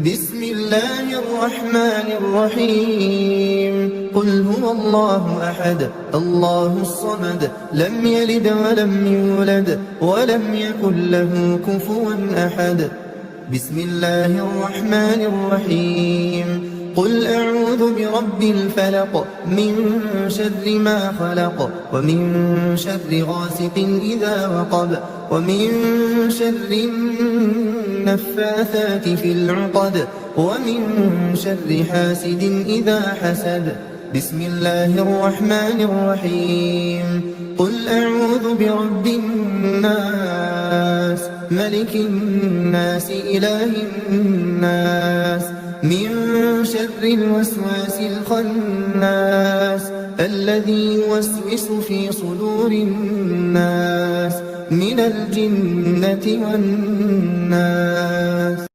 بسم الله الرحمن الرحيم قل هو الله أحد الله الصمد لم يلد ولم يولد ولم يكن له كفوا أحد بسم الله الرحمن الرحيم قل أعوذ برب الفلق من شر ما خلق ومن شر غاسق إذا وقب ومن شر النفاثات في العقد ومن شر حاسد إذا حسد بسم الله الرحمن الرحيم قل أعوذ برب الناس ملك الناس إله الناس من شر الوسواس الخناس الذي يوسوس في صدور الناس من الجنة والناس.